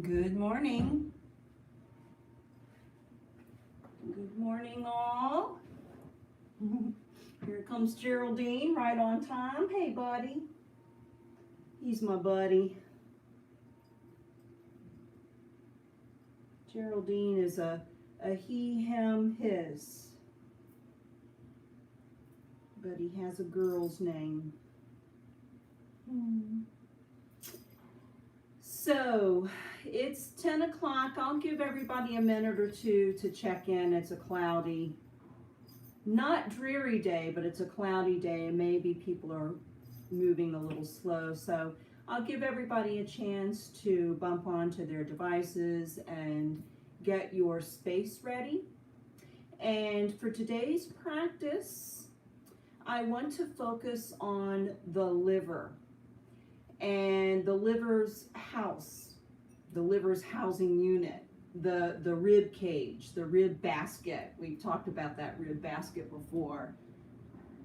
Good morning. Good morning, all. Here comes Geraldine, right on time. Hey, buddy. He's my buddy. Geraldine is a he, him, his. But he has a girl's name. So, it's 10 o'clock. I'll give everybody a minute or two to check in. It's a cloudy, not dreary day, but it's a cloudy day, and maybe people are moving a little slow. So I'll give everybody a chance to bump onto their devices and get your space ready. And for today's practice, I want to focus on the liver and the liver's house, the liver's housing unit, the rib cage, the rib basket. We've talked about that rib basket before.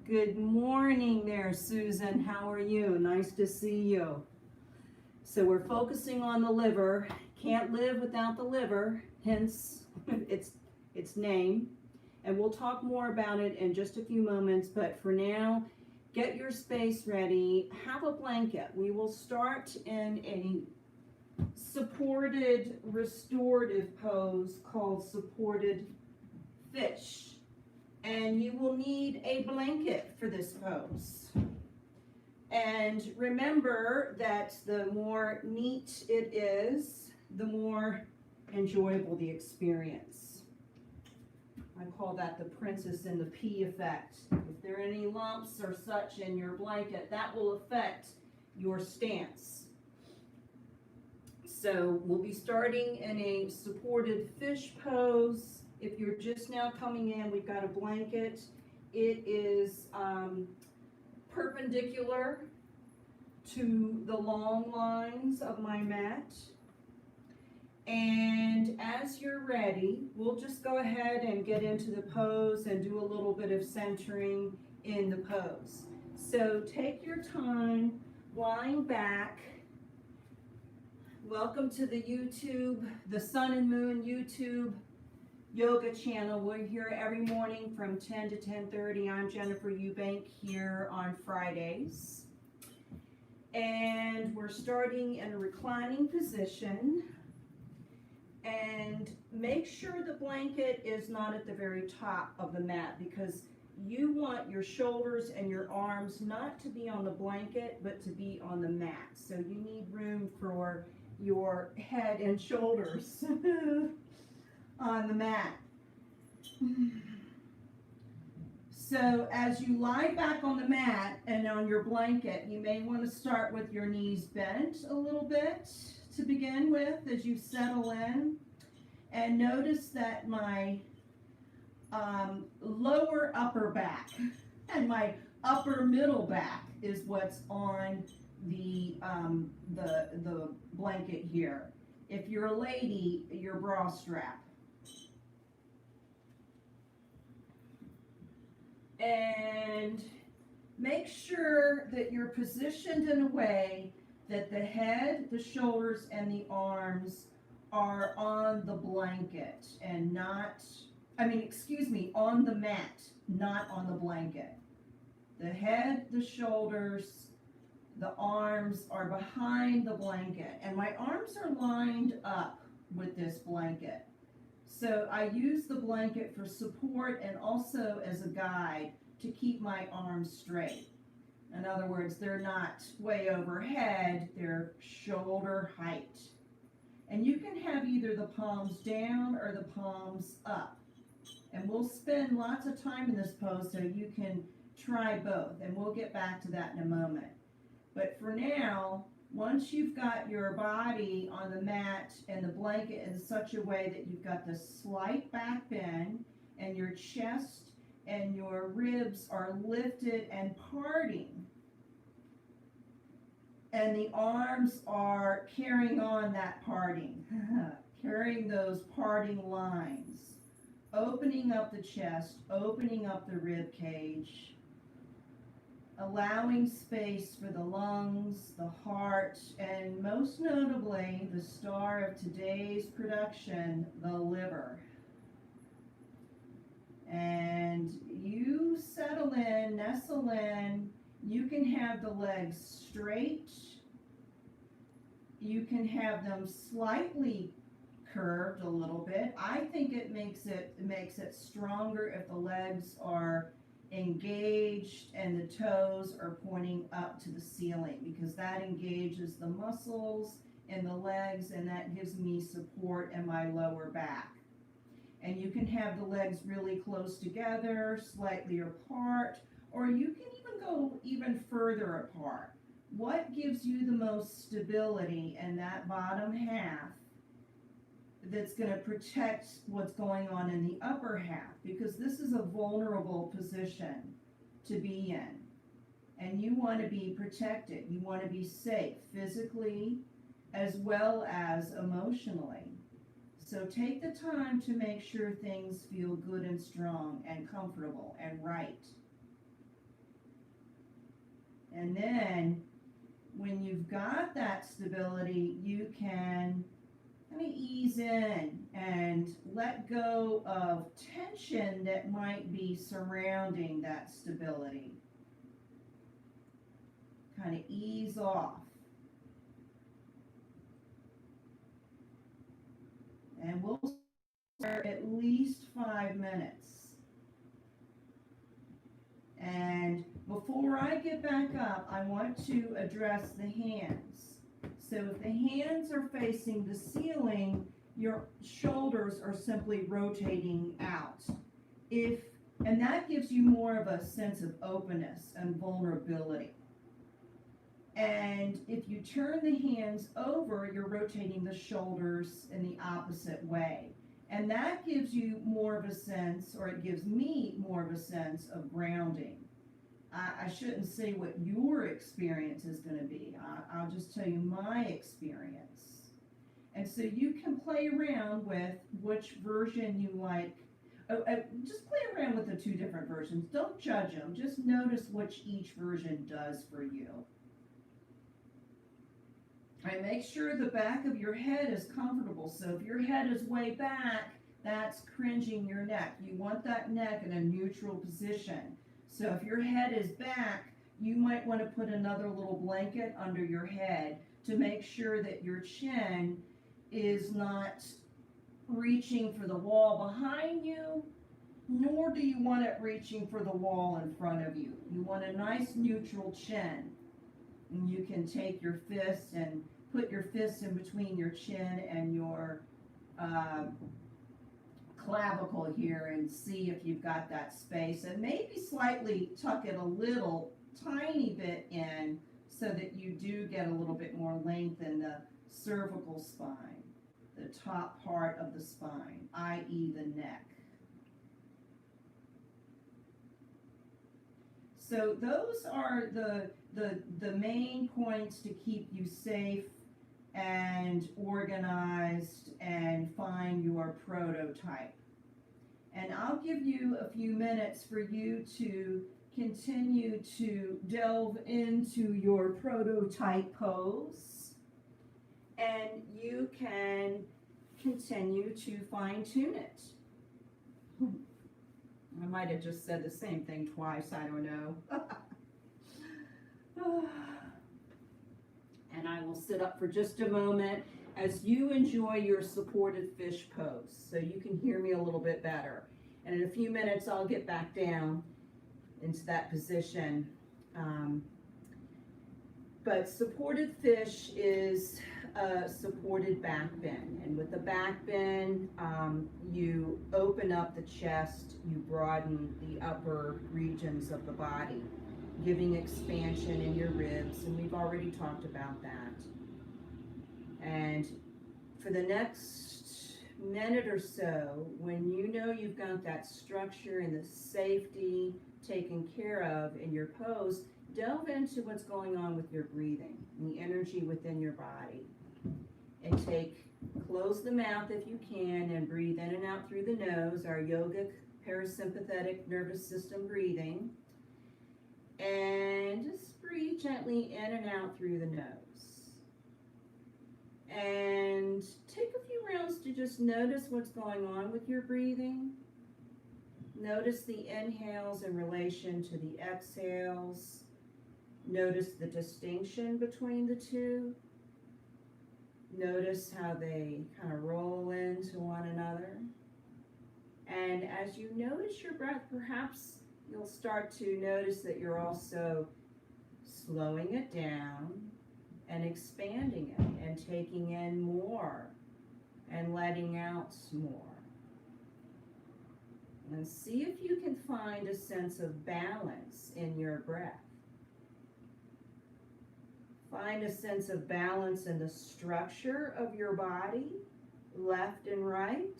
Good morning there, Susan. How are you? Nice to see you. So we're focusing on the liver. Can't live without the liver, hence its name. And we'll talk more about it in just a few moments, but for now, get your space ready. Have a blanket. We will start in a supported restorative pose called supported fish. And you will need a blanket for this pose. And remember that the more neat it is, the more enjoyable the experience. I call that the princess and the pea effect. If there are any lumps or such in your blanket, that will affect your stance. So we'll be starting in a supported fish pose. If you're just now coming in, we've got a blanket. It is perpendicular to the long lines of my mat. And as you're ready, we'll just go ahead and get into the pose and do a little bit of centering in the pose. So take your time, lying back. Welcome to the YouTube, the Sun and Moon YouTube yoga channel. We're here every morning from 10 to 10:30. I'm Jennifer Eubank here on Fridays. And we're starting in a reclining position. And make sure the blanket is not at the very top of the mat, because you want your shoulders and your arms not to be on the blanket, but to be on the mat. So you need room for your head and shoulders on the mat. So as you lie back on the mat and on your blanket, you may want to start with your knees bent a little bit to begin with as you settle in. And notice that my lower upper back and my upper middle back is what's on the blanket here. If you're a lady, your bra strap. And make sure that you're positioned in a way that the head, the shoulders, and the arms are on the blanket and not, on the mat, not on the blanket. The head, the shoulders, the arms are behind the blanket, and my arms are lined up with this blanket. So I use the blanket for support and also as a guide to keep my arms straight. In other words, they're not way overhead, they're shoulder height. And you can have either the palms down or the palms up. And we'll spend lots of time in this pose so you can try both, and we'll get back to that in a moment. But for now, once you've got your body on the mat and the blanket in such a way that you've got the slight back bend and your chest and your ribs are lifted and parting, and the arms are carrying on that parting, carrying those parting lines, opening up the chest, opening up the rib cage, allowing space for the lungs, the heart, and most notably, the star of today's production, the liver. And you settle in, nestle in. You can have the legs straight. You can have them slightly curved a little bit. I think it makes it stronger if the legs are engaged and the toes are pointing up to the ceiling, because that engages the muscles in the legs and that gives me support in my lower back. And you can have the legs really close together, slightly apart, or you can even go even further apart. What gives you the most stability in that bottom half that's going to protect what's going on in the upper half? Because this is a vulnerable position to be in. And you want to be protected. You want to be safe physically as well as emotionally. So take the time to make sure things feel good and strong and comfortable and right. And then when you've got that stability, you can kind of ease in and let go of tension that might be surrounding that stability. Kind of ease off. And we'll start at least 5 minutes. And before I get back up, I want to address the hands. So if the hands are facing the ceiling, your shoulders are simply rotating out. And that gives you more of a sense of openness and vulnerability. And if you turn the hands over, you're rotating the shoulders in the opposite way. And that gives you more of a sense, or it gives me more of a sense of grounding. I shouldn't say what your experience is going to be. I'll just tell you my experience. And so you can play around with which version you like. Just play around with the two different versions. Don't judge them. Just notice which each version does for you. And make sure the back of your head is comfortable. So if your head is way back, that's cringing your neck. You want that neck in a neutral position. So if your head is back, you might want to put another little blanket under your head to make sure that your chin is not reaching for the wall behind you, nor do you want it reaching for the wall in front of you. You want a nice neutral chin. And you can take your fist and put your fist in between your chin and your clavicle here and see if you've got that space, and maybe slightly tuck it a little tiny bit in so that you do get a little bit more length in the cervical spine, the top part of the spine, i.e. the neck. So those are the main points to keep you safe and organized and find your prototype. And I'll give you a few minutes for you to continue to delve into your prototype pose, and you can continue to fine tune it. I might have just said the same thing twice, I don't know. And I will sit up for just a moment as you enjoy your supported fish pose so you can hear me a little bit better. And in a few minutes, I'll get back down into that position. But supported fish is a supported back bend. And with the back bend, you open up the chest, you broaden the upper regions of the body, giving expansion in your ribs, and we've already talked about that. And for the next minute or so, when you know you've got that structure and the safety taken care of in your pose, delve into what's going on with your breathing and the energy within your body. And close the mouth if you can and breathe in and out through the nose, our yogic parasympathetic nervous system breathing. And just breathe gently in and out through the nose. And take a few rounds to just notice what's going on with your breathing. Notice the inhales in relation to the exhales. Notice the distinction between the two. Notice how they kind of roll into one another. And as you notice your breath, perhaps you'll start to notice that you're also slowing it down and expanding it and taking in more and letting out more. And see if you can find a sense of balance in your breath. Find a sense of balance in the structure of your body, left and right,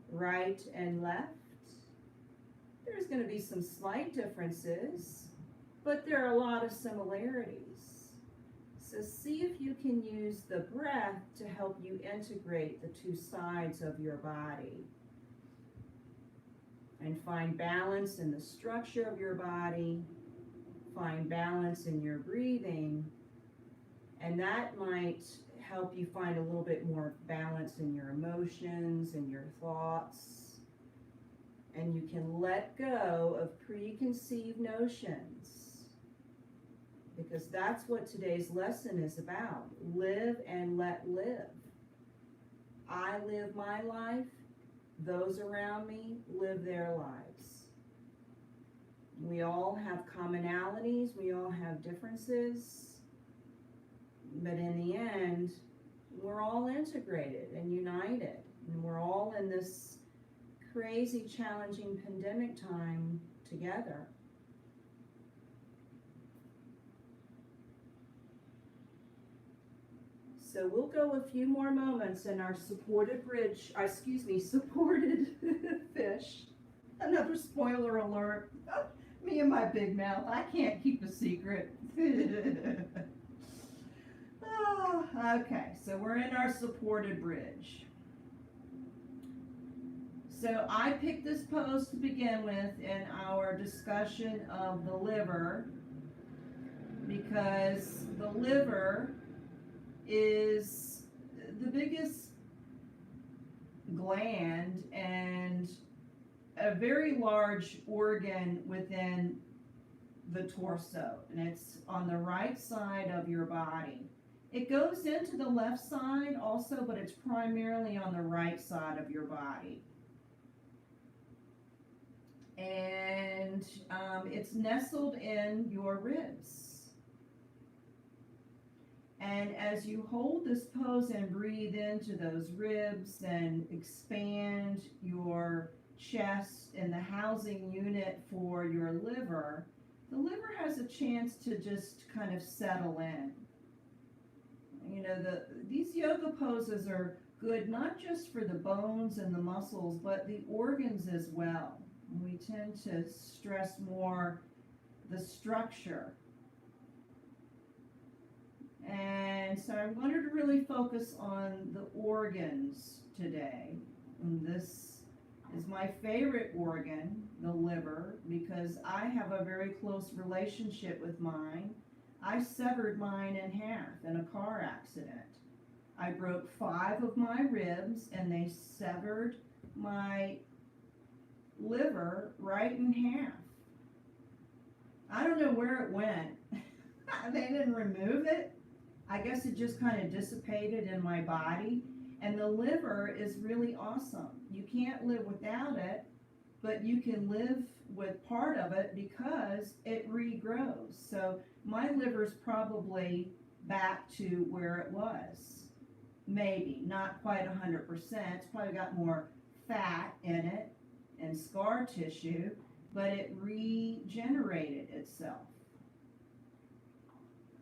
right and left. There's going to be some slight differences, but there are a lot of similarities. So see if you can use the breath to help you integrate the two sides of your body. And find balance in the structure of your body, find balance in your breathing, and that might help you find a little bit more balance in your emotions and your thoughts. And you can let go of preconceived notions, because that's what today's lesson is about. Live and let live. I live my life. Those around me live their lives. We all have commonalities, we all have differences, but in the end, we're all integrated and united, and we're all in this crazy, challenging pandemic time together. So we'll go a few more moments in our supported fish. Another spoiler alert. Me and my big mouth, I can't keep a secret. Okay, so we're in our supported bridge. So I picked this pose to begin with in our discussion of the liver, because the liver is the biggest gland and a very large organ within the torso, and it's on the right side of your body. It goes into the left side also, but it's primarily on the right side of your body. And it's nestled in your ribs. And as you hold this pose and breathe into those ribs and expand your chest and the housing unit for your liver, the liver has a chance to just kind of settle in. You know, these yoga poses are good not just for the bones and the muscles, but the organs as well. We tend to stress more the structure. And so I wanted to really focus on the organs today. And this is my favorite organ, the liver, because I have a very close relationship with mine. I severed mine in half in a car accident. I broke 5 of my ribs and they severed my liver right in half. I don't know where it went. They didn't remove it. I guess it just kind of dissipated in my body. And the liver is really awesome. You can't live without it, but you can live with part of it because it regrows. So my liver's probably back to where it was. Maybe, not quite 100%. It's probably got more fat in it and scar tissue, but it regenerated itself.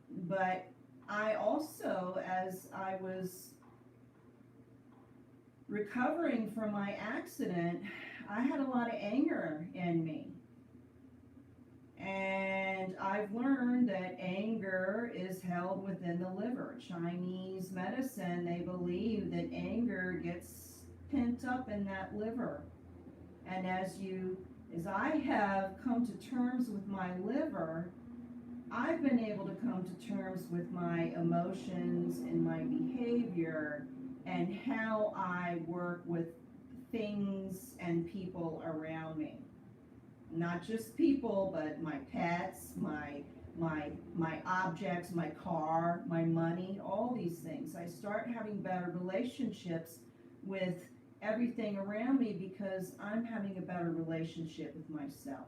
But I also, as I was recovering from my accident, I had a lot of anger in me. And I've learned that anger is held within the liver. Chinese medicine, they believe that anger gets pent up in that liver. And as you As I have come to terms with my liver, I've been able to come to terms with my emotions and my behavior and how I work with things and people around me. Not just people, but my pets, my objects, my car, my money, all these things. I start having better relationships with everything around me because I'm having a better relationship with myself.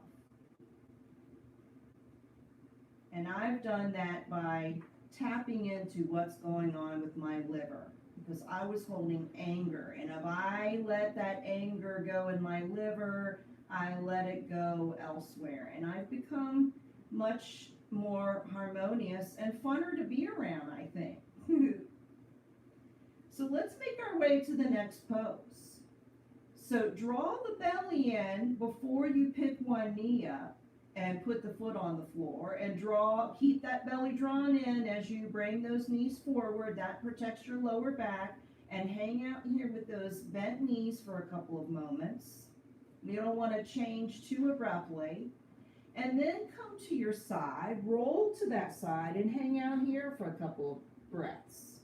And I've done that by tapping into what's going on with my liver, because I was holding anger. And if I let that anger go in my liver, I let it go elsewhere. And I've become much more harmonious and funner to be around, I think. So let's make our way to the next pose. So draw the belly in before you pick one knee up and put the foot on the floor, and keep that belly drawn in as you bring those knees forward. That protects your lower back. And hang out here with those bent knees for a couple of moments. You don't want to change too abruptly. And then come to your side, roll to that side, and hang out here for a couple of breaths.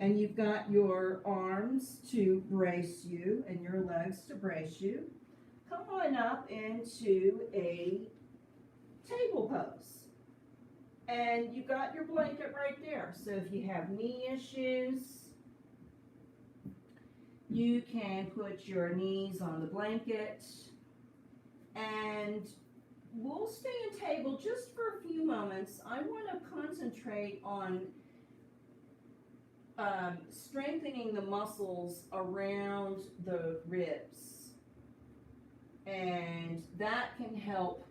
And you've got your arms to brace you and your legs to brace you. Come on up into a table pose. And you've got your blanket right there. So if you have knee issues, you can put your knees on the blanket, and we'll stay in table just for a few moments. I want to concentrate on strengthening the muscles around the ribs, and that can help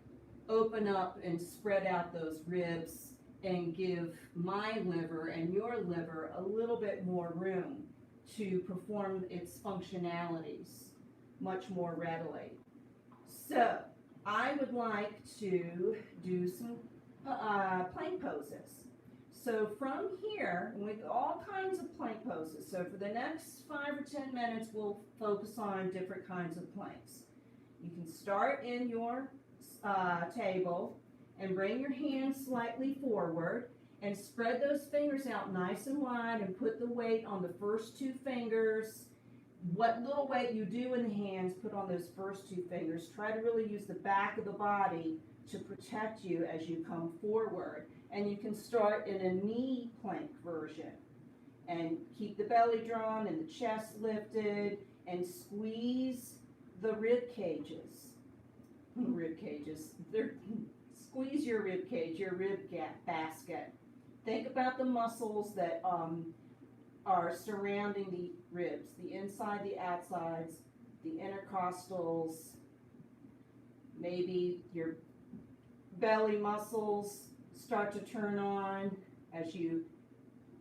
open up and spread out those ribs and give my liver and your liver a little bit more room to perform its functionalities much more readily. So I would like to do some plank poses. So from here, with all kinds of plank poses. So for the next 5 or 10 minutes, we'll focus on different kinds of planks. You can start in your table and bring your hands slightly forward and spread those fingers out nice and wide and put the weight on the first 2 fingers. What little weight you do in the hands, put on those first 2 fingers. Try to really use the back of the body to protect you as you come forward. And you can start in a knee plank version. And keep the belly drawn and the chest lifted, and squeeze the rib cages. Squeeze your rib cage, your rib basket. Think about the muscles that are surrounding the ribs, the inside, the outsides, the intercostals, maybe your belly muscles start to turn on as you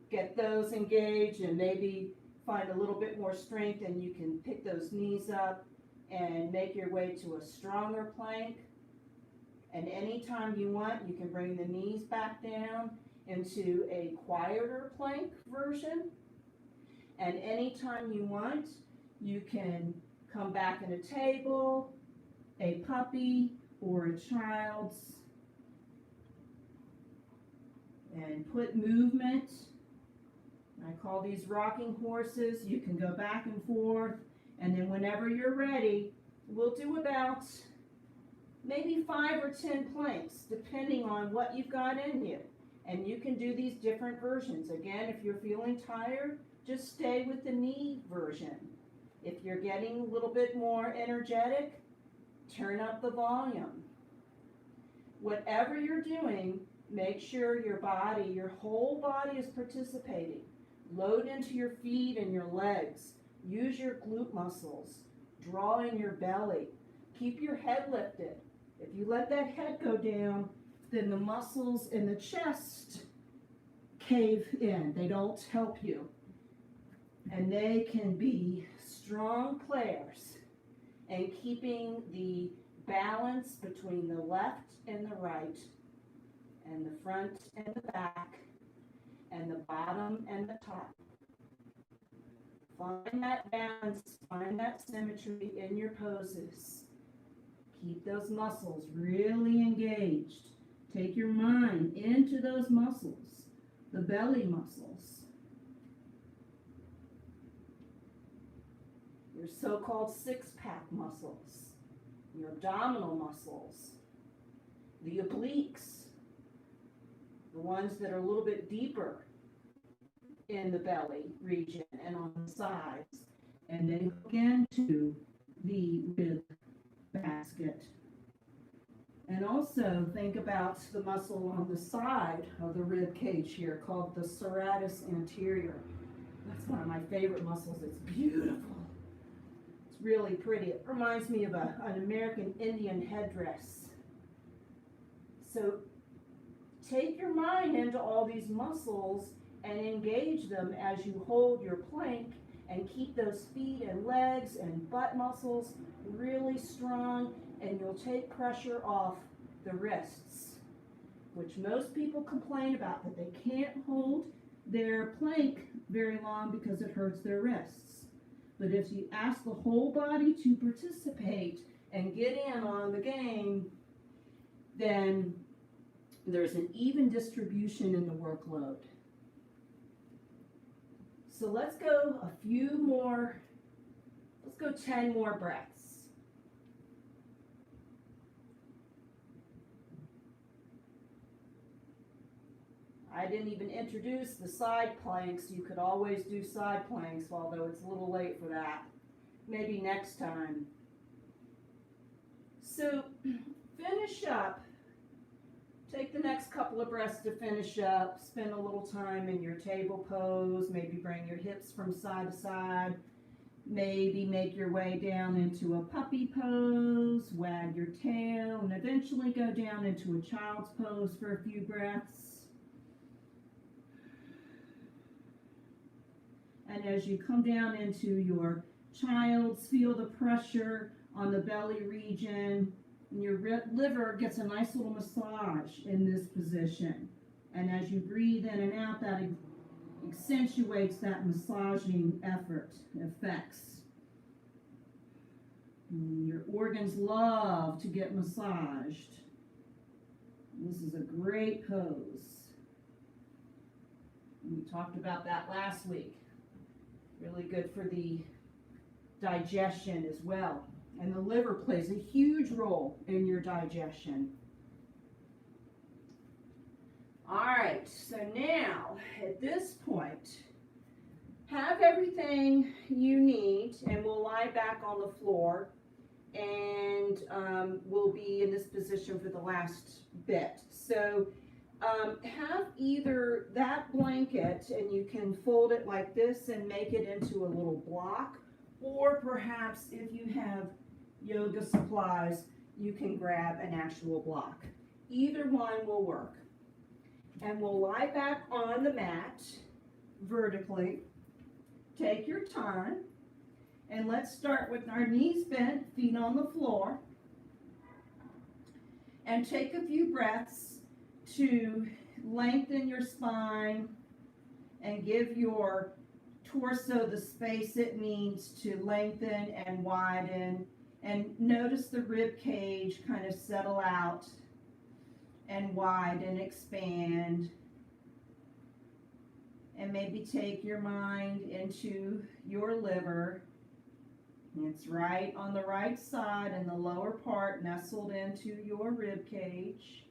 get those engaged, and maybe find a little bit more strength, and you can pick those knees up and make your way to a stronger plank. And anytime you want, you can bring the knees back down into a quieter plank version. And anytime you want, you can come back in a table, a puppy, or a child's, and put movement. I call these rocking horses. You can go back and forth, and then whenever you're ready, we'll do about maybe 5 or 10 planks, depending on what you've got in you. And you can do these different versions. Again, if you're feeling tired, just stay with the knee version. If you're getting a little bit more energetic, turn up the volume. Whatever you're doing, make sure your body, your whole body is participating. Load into your feet and your legs. Use your glute muscles. Draw in your belly. Keep your head lifted. If you let that head go down, then the muscles in the chest cave in. They don't help you. And they can be strong players in keeping the balance between the left and the right, and the front and the back, and the bottom and the top. Find that balance, find that symmetry in your poses. Keep those muscles really engaged. Take your mind into those muscles, the belly muscles, your so-called six-pack muscles, your abdominal muscles, the obliques, the ones that are a little bit deeper in the belly region and on the sides, and then again to the rib basket. And also think about the muscle on the side of the rib cage here called the serratus anterior. That's one of my favorite muscles. It's beautiful. It's really pretty. It reminds me of an American Indian headdress. So take your mind into all these muscles and engage them as you hold your plank, and keep those feet and legs and butt muscles really strong, and you'll take pressure off the wrists, which most people complain about, that they can't hold their plank very long because it hurts their wrists. But if you ask the whole body to participate and get in on the game, then there's an even distribution in the workload. So let's go a few more, let's go 10 more breaths. I didn't even introduce the side planks. You could always do side planks, although it's a little late for that. Maybe next time. So finish up. Take the next couple of breaths to finish up. Spend a little time in your table pose. Maybe bring your hips from side to side. Maybe make your way down into a puppy pose. Wag your tail and eventually go down into a child's pose for a few breaths. And as you come down into your child's, feel the pressure on the belly region. And your liver gets a nice little massage in this position. And as you breathe in and out, that accentuates that massaging effects. And your organs love to get massaged. This is a great pose. And we talked about that last week. Really good for the digestion as well. And the liver plays a huge role in your digestion. All right, so now at this point, have everything you need, and we'll lie back on the floor, and we'll be in this position for the last bit. So have either that blanket, and you can fold it like this and make it into a little block, or perhaps if you have yoga supplies, you can grab an actual block. Either one will work. And we'll lie back on the mat vertically. Take your time. And let's start with our knees bent, feet on the floor. And take a few breaths to lengthen your spine and give your torso the space it needs to lengthen and widen. And notice the rib cage kind of settle out and widen, expand. And maybe take your mind into your liver. It's right on the right side in the lower part, nestled into your rib cage.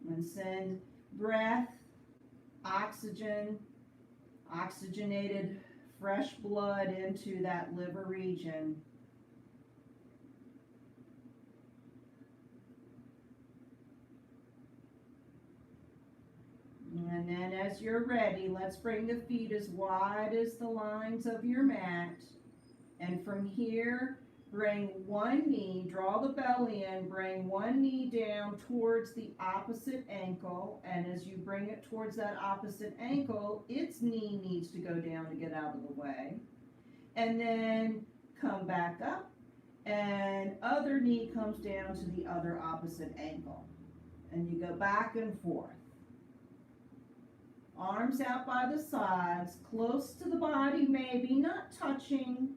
And send breath, oxygen, oxygenated fresh blood into that liver region. And then as you're ready, let's bring the feet as wide as the lines of your mat. And from here, bring one knee, draw the belly in, bring one knee down towards the opposite ankle. And as you bring it towards that opposite ankle, its knee needs to go down to get out of the way. And then come back up, and other knee comes down to the other opposite ankle. And you go back and forth. Arms out by the sides, close to the body maybe, not touching.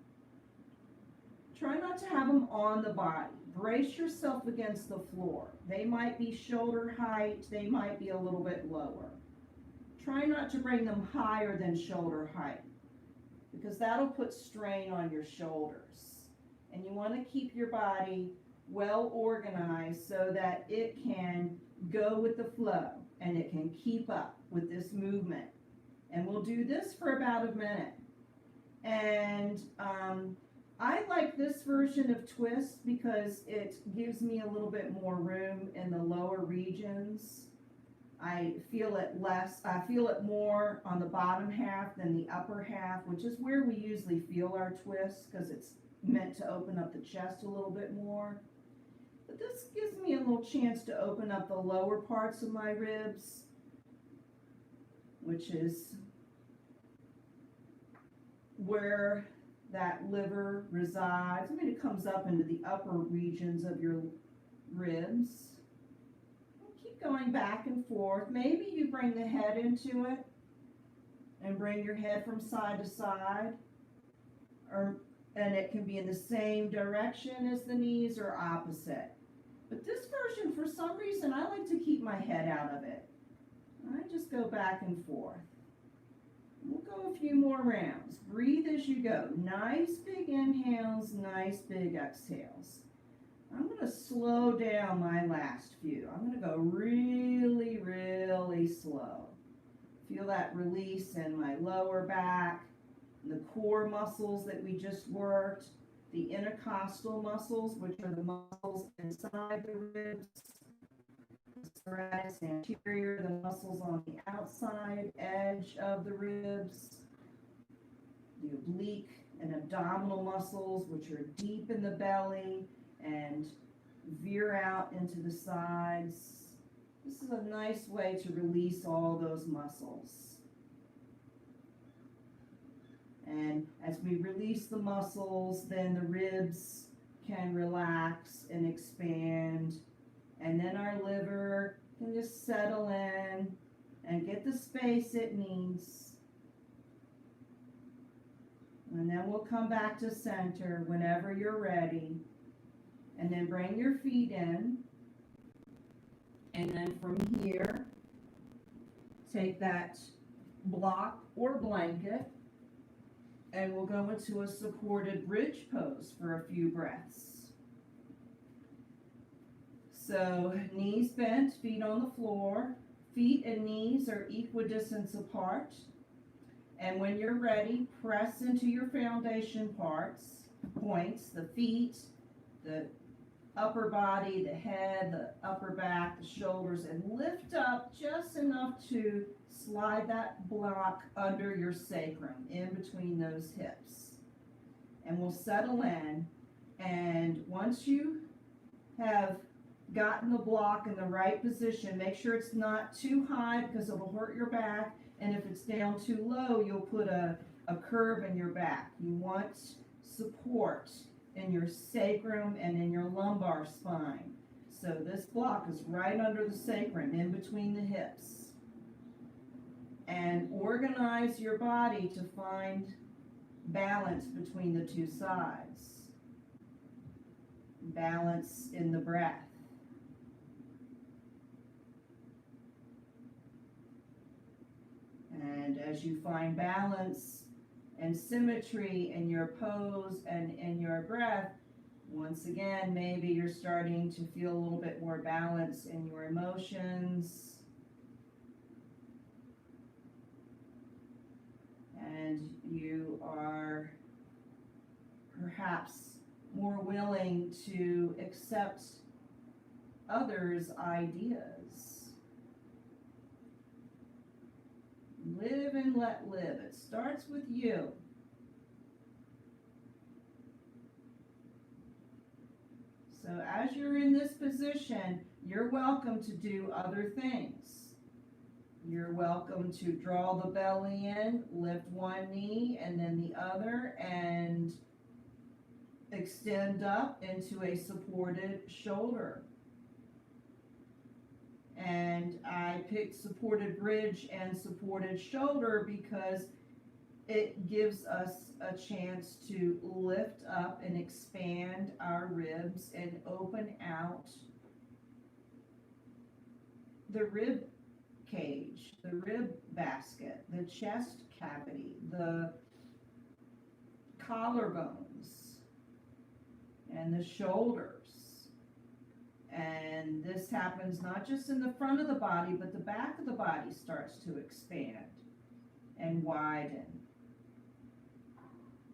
Try not to have them on the body. Brace yourself against the floor. They might be shoulder height, they might be a little bit lower. Try not to bring them higher than shoulder height, because that'll put strain on your shoulders. And you want to keep your body well organized so that it can go with the flow and it can keep up with this movement. And we'll do this for about a minute. And I like this version of twist because it gives me a little bit more room in the lower regions. I feel it more on the bottom half than the upper half, which is where we usually feel our twist because it's meant to open up the chest a little bit more. But this gives me a little chance to open up the lower parts of my ribs, which is where that liver resides. I mean, it comes up into the upper regions of your ribs. Keep going back and forth. Maybe you bring the head into it and bring your head from side to side, and it can be in the same direction as the knees or opposite. But this version, for some reason, I like to keep my head out of it. I just go back and forth. We'll go a few more rounds. Breathe as you go. Nice big inhales, nice big exhales. I'm going to slow down my last few. I'm going to go really, really slow. Feel that release in my lower back, the core muscles that we just worked, the intercostal muscles, which are the muscles inside the ribs, the serratus anterior, the muscles on the outside edge of the ribs, the oblique and abdominal muscles, which are deep in the belly and veer out into the sides. This is a nice way to release all those muscles. And as we release the muscles, then the ribs can relax and expand. And then our liver can just settle in and get the space it needs. And then we'll come back to center whenever you're ready. And then bring your feet in. And then from here, take that block or blanket, and we'll go into a supported bridge pose for a few breaths. So knees bent, feet on the floor. Feet and knees are equidistant apart. And when you're ready, press into your foundation points, the feet, the upper body, the head, the upper back, the shoulders, and lift up just enough to slide that block under your sacrum, in between those hips. And we'll settle in, and once you have gotten the block in the right position, make sure it's not too high because it will hurt your back, and if it's down too low, you'll put a curve in your back. You want support in your sacrum and in your lumbar spine. So this block is right under the sacrum, in between the hips. And organize your body to find balance between the two sides. Balance in the breath. And as you find balance and symmetry in your pose and in your breath, once again, maybe you're starting to feel a little bit more balance in your emotions. And you are perhaps more willing to accept others' ideas. Live and let live. It starts with you. So as you're in this position, you're welcome to do other things. You're welcome to draw the belly in, lift one knee and then the other, and extend up into a supported shoulder. And I picked supported bridge and supported shoulder because it gives us a chance to lift up and expand our ribs and open out the rib cage, the rib basket, the chest cavity, the collarbones, and the shoulders. And this happens not just in the front of the body, but the back of the body starts to expand and widen.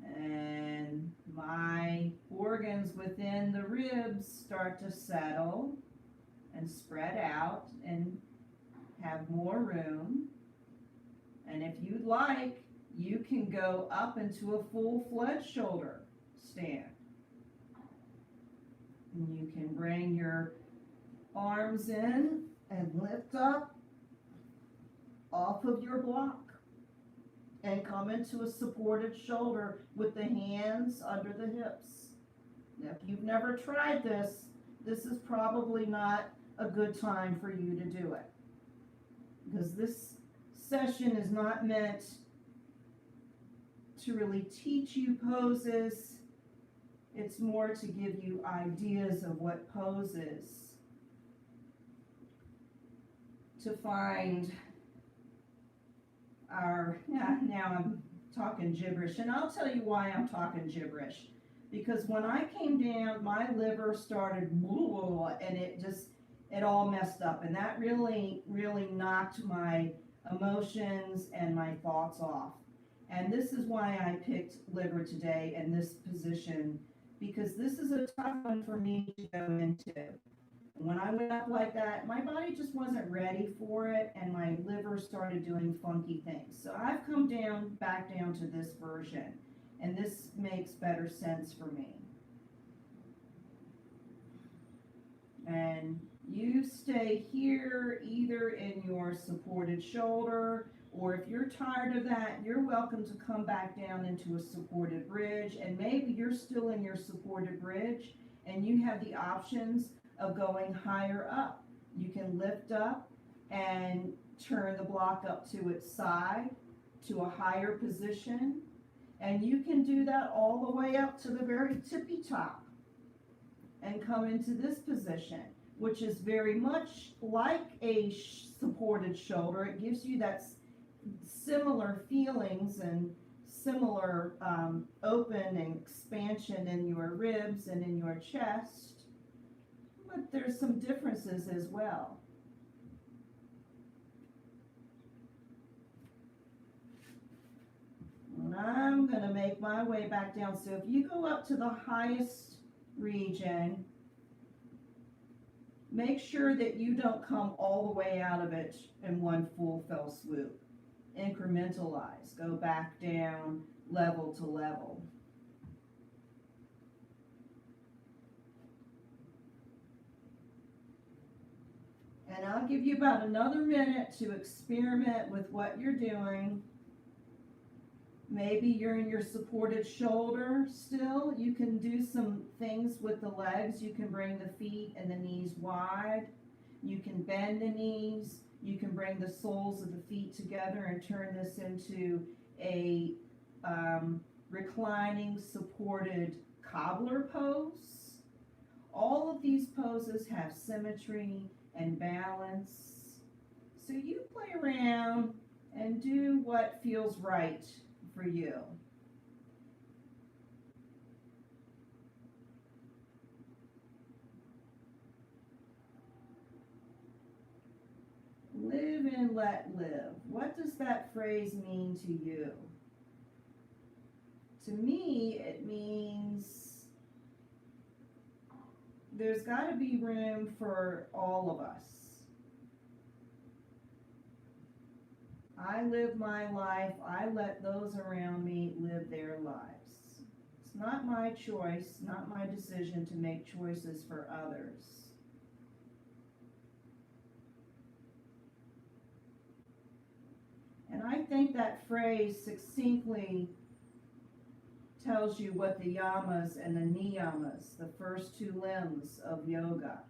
And my organs within the ribs start to settle and spread out and have more room. And if you'd like, you can go up into a full-fledged shoulder stand. And you can bring your arms in and lift up off of your block and come into a supported shoulder with the hands under the hips. Now, if you've never tried this, this is probably not a good time for you to do it, because this session is not meant to really teach you poses. It's more to give you ideas of what poses to find our, now I'm talking gibberish, and I'll tell you why I'm talking gibberish. Because when I came down, my liver started, and it all messed up, and that really knocked my emotions and my thoughts off. And this is why I picked liver today and this position, because this is a tough one for me to go into. When I went up like that, my body just wasn't ready for it, and my liver started doing funky things. So I've come back down to this version, and this makes better sense for me. And you stay here either in your supported shoulder, or if you're tired of that, you're welcome to come back down into a supported bridge, and maybe you're still in your supported bridge and you have the options of going higher up. You can lift up and turn the block up to its side to a higher position, and you can do that all the way up to the very tippy top and come into this position, which is very much like a supported shoulder. It gives you that similar feelings and similar open and expansion in your ribs and in your chest, but there's some differences as well. And I'm going to make my way back down. So if you go up to the highest region, make sure that you don't come all the way out of it in one full fell swoop. Incrementalize. Go back down level to level. And I'll give you about another minute to experiment with what you're doing. Maybe you're in your supported shoulder still. You can do some things with the legs. You can bring the feet and the knees wide. You can bend the knees. You can bring the soles of the feet together and turn this into a reclining, supported cobbler pose. All of these poses have symmetry and balance. So you play around and do what feels right for you. Live and let live. What does that phrase mean to you? To me, it means there's got to be room for all of us. I live my life. I let those around me live their lives. It's not my choice, not my decision to make choices for others. And I think that phrase succinctly tells you what the yamas and the niyamas, the first two limbs of yoga.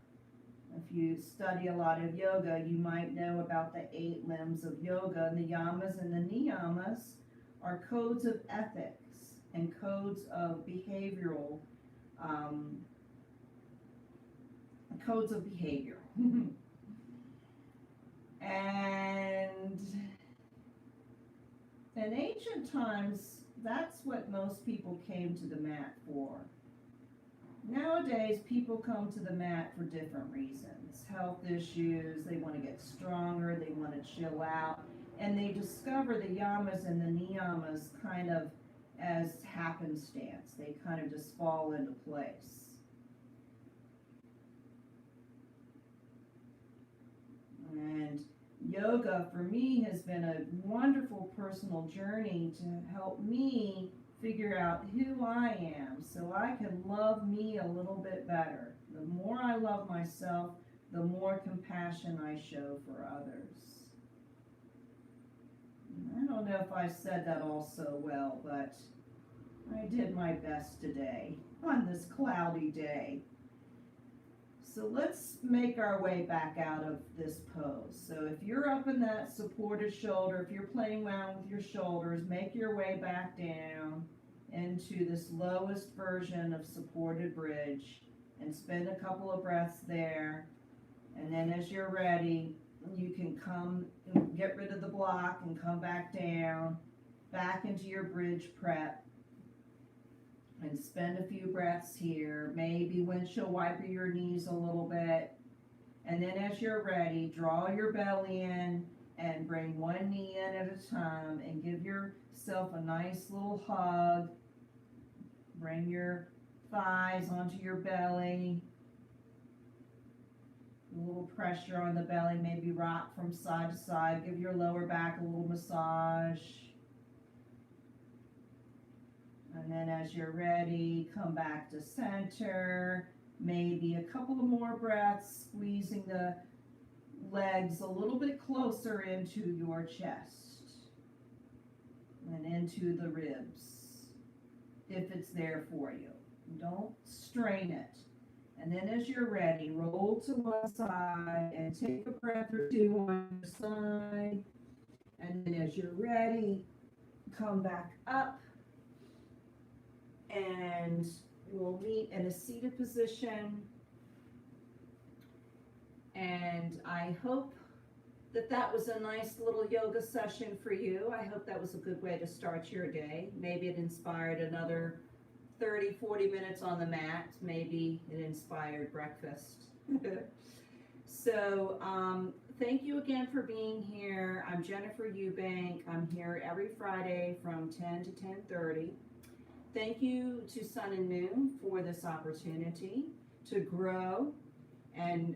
If you study a lot of yoga, you might know about the 8 limbs of yoga. And the yamas and the niyamas are codes of ethics and codes of behavioral, codes of behavior. And in ancient times, that's what most people came to the mat for. Nowadays, people come to the mat for different reasons. Health issues, they want to get stronger, they want to chill out, and they discover the yamas and the niyamas kind of as happenstance. They kind of just fall into place. And yoga for me has been a wonderful personal journey to help me figure out who I am so I can love me a little bit better. The more I love myself, the more compassion I show for others. I don't know if I said that all so well, but I did my best today on this cloudy day. So let's make our way back out of this pose. So if you're up in that supported shoulder, if you're playing around with your shoulders, make your way back down into this lowest version of supported bridge and spend a couple of breaths there. And then as you're ready, you can come and get rid of the block and come back down, back into your bridge prep. And spend a few breaths here. Maybe windshield wiper your knees a little bit. And then as you're ready, draw your belly in and bring one knee in at a time and give yourself a nice little hug. Bring your thighs onto your belly. A little pressure on the belly, maybe rock from side to side. Give your lower back a little massage. And then as you're ready, come back to center. Maybe a couple of more breaths, squeezing the legs a little bit closer into your chest and into the ribs, if it's there for you. Don't strain it. And then as you're ready, roll to one side and take a breath or two on your side. And then as you're ready, come back up. And we'll meet in a seated position. And I hope that that was a nice little yoga session for you. I hope that was a good way to start your day. Maybe it inspired another 30, 40 minutes on the mat. Maybe it inspired breakfast. So thank you again for being here. I'm Jennifer Eubank. I'm here every Friday from 10 to 10:30. Thank you to Sun and Moon for this opportunity to grow, and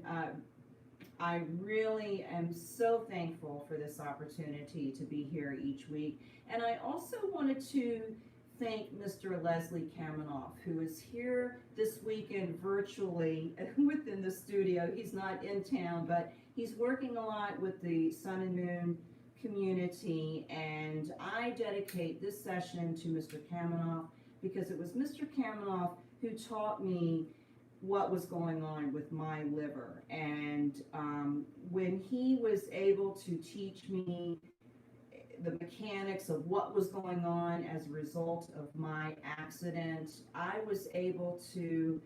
I really am so thankful for this opportunity to be here each week. And I also wanted to thank Mr. Leslie Kamenoff, who is here this weekend virtually within the studio. He's not in town, but he's working a lot with the Sun and Moon community, and I dedicate this session to Mr. Kamenoff, because it was Mr. Kamenoff who taught me what was going on with my liver. And when he was able to teach me the mechanics of what was going on as a result of my accident, I was able to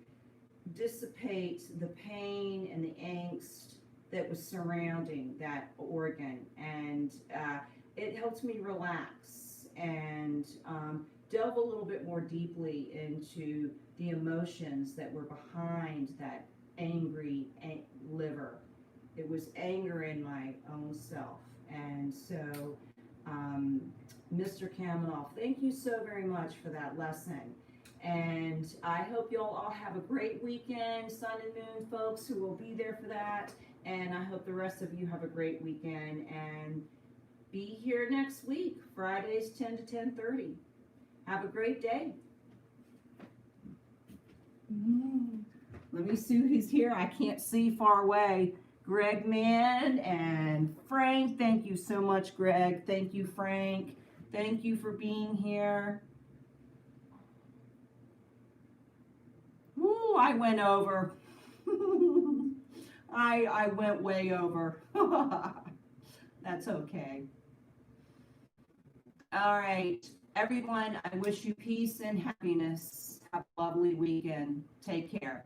dissipate the pain and the angst that was surrounding that organ. And it helped me relax and delve a little bit more deeply into the emotions that were behind that angry liver. It was anger in my own self. And so, Mr. Kamenoff, thank you so very much for that lesson. And I hope you'll all have a great weekend, Sun and Moon folks who will be there for that. And I hope the rest of you have a great weekend. And be here next week, Fridays 10 to 10:30. Have a great day. Let me see who's here. I can't see far away. Greg Mann and Frank. Thank you so much, Greg. Thank you, Frank. Thank you for being here. Ooh, I went over. I went way over. That's okay. All right, everyone, I wish you peace and happiness. Have a lovely weekend. Take care.